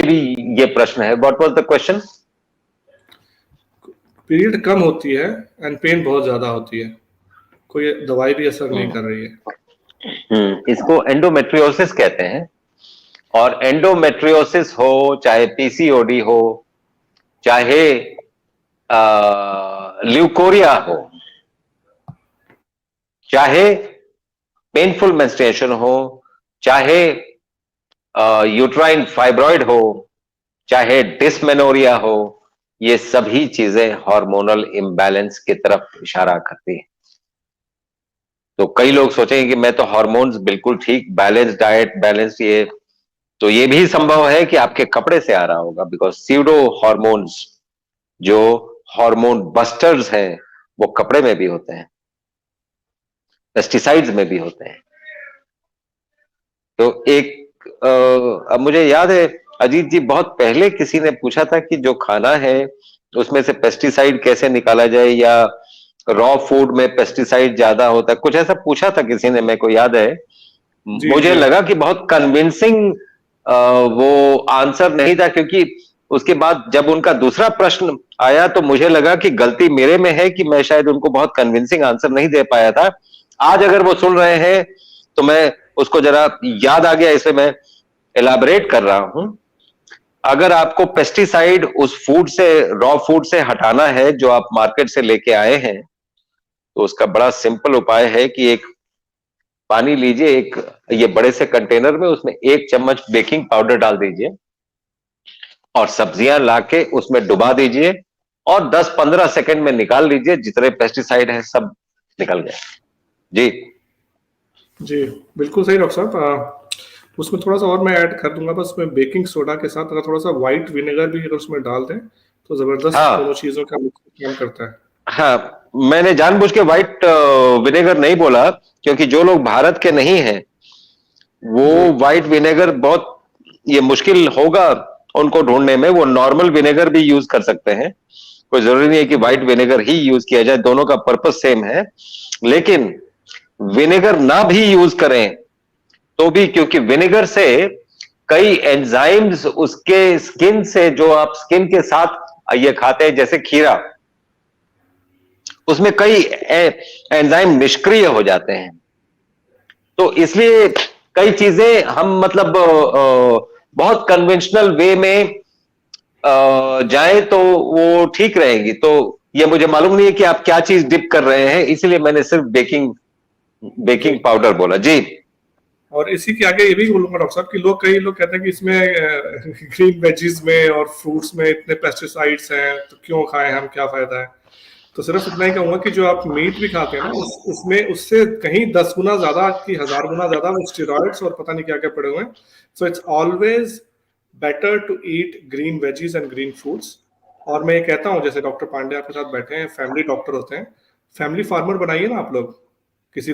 भी ये प्रश्न है। What was the question? Period कम होती है एंड पेन बहुत ज्यादा होती है, कोई दवाई भी असर नहीं कर रही है। इसको एंडोमेट्रियोसिस कहते हैं। और एंडोमेट्रियोसिस हो, चाहे पीसीओडी हो, चाहे ल्यूकोरिया हो, चाहे पेनफुल मेंस्ट्रुएशन हो, चाहे यूट्राइन फाइब्रॉइड हो, चाहे डिस्मेनोरिया हो, ये सभी चीजें हार्मोनल इम्बैलेंस की तरफ इशारा करती हैं। तो कई लोग सोचेंगे कि मैं तो हार्मोन्स बिल्कुल ठीक, बैलेंस डाइट, बैलेंस ये, तो ये भी संभव है कि आपके कपड़े से आ रहा होगा, बिकॉज सीडो हार्मोन्स, जो हार्मोन बस्टर्स हैं, वो कपड़े में भी होते हैं, पेस्टिसाइड्स में भी होते हैं। तो अब मुझे याद है अजीत जी, बहुत पहले किसी ने पूछा था कि जो खाना है उसमें से पेस्टिसाइड कैसे निकाला जाए, या रॉ फूड में पेस्टिसाइड ज्यादा होता है, कुछ ऐसा पूछा था किसी ने, मेरे को याद है। जी मुझे जी लगा कि बहुत कन्विंसिंग वो आंसर नहीं था, क्योंकि उसके बाद जब उनका दूसरा प्रश्न आया तो मुझे लगा कि गलती मेरे में है कि मैं शायद उनको बहुत कन्विंसिंग आंसर नहीं दे पाया था। आज अगर वो सुन रहे हैं तो मैं उसको जरा याद आ गया, इसे मैं एलाबरेट कर रहा हूं। अगर आपको पेस्टिसाइड उस फूड से, रॉ फूड से हटाना है जो आप मार्केट से लेके आए हैं, तो उसका बड़ा सिंपल उपाय है कि एक पानी लीजिए, एक ये बड़े से कंटेनर में, उसमें 1 चम्मच बेकिंग पाउडर डाल दीजिए और सब्जियां लाके उसमें डुबा दीजिए और 10-15 सेकंड में निकाल लीजिए, जितने पेस्टिसाइड है सब निकल गए। जी जी, बिल्कुल सही डॉक्टर साहब। उसमें थोड़ा सा और मैं ऐड कर दूंगा, बस उसमें बेकिंग सोडा के साथ अगर थोड़ा सा व्हाइट विनेगर भी अगर उसमें डाल दें तो जबरदस्त दोनों हाँ चीजों का मिक्स काम करता है। हाँ, मैंने जानबूझ के व्हाइट विनेगर नहीं बोला, क्योंकि जो लोग भारत के नहीं हैं वो जी व्हाइट विनेगर बहुत, ये मुश्किल होगा उनको ढूंढने में, वो नॉर्मल विनेगर भी यूज कर सकते हैं। कोई जरूरी नहीं है कि जी व्हाइट विनेगर ही यूज किया जाए, दोनों का पर्पस सेम है। लेकिन विनेगर ना भी यूज करें तो भी, क्योंकि विनेगर से कई एंजाइम्स उसके स्किन से, जो आप स्किन के साथ ये खाते हैं जैसे खीरा, उसमें कई एंजाइम निष्क्रिय हो जाते हैं। तो इसलिए कई चीजें हम मतलब बहुत कन्वेंशनल वे में जाए तो वो ठीक रहेगी। तो ये मुझे मालूम नहीं है कि आप क्या चीज डिप कर रहे हैं, इसलिए मैंने सिर्फ बेकिंग जी। बेकिंग पाउडर बोला। जी और इसी के आगे ये भी बोलूंगा डॉक्टर साहब कि कई लोग कहते हैं कि इसमें ग्रीन वेजीज में और फ्रूट्स में इतने पेस्टिसाइड्स हैं तो क्यों खाएं हम, क्या फायदा है। तो सिर्फ इतना ही कहूंगा कि जो आप मीट भी खाते हैं ना, उसमें उससे कहीं 10 गुना ज्यादा कि 1000 गुना ज्यादा वो स्टेरॉइड्स और पता नहीं क्या क्या पड़े हुए हैं। So it's always better to eat green veggies and green fruits. और मैं ये कहता हूँ, जैसे डॉक्टर पांडे आपके साथ बैठे हैं, फैमिली डॉक्टर होते हैं, फैमिली फार्मर बनाइए ना आप लोग, किसी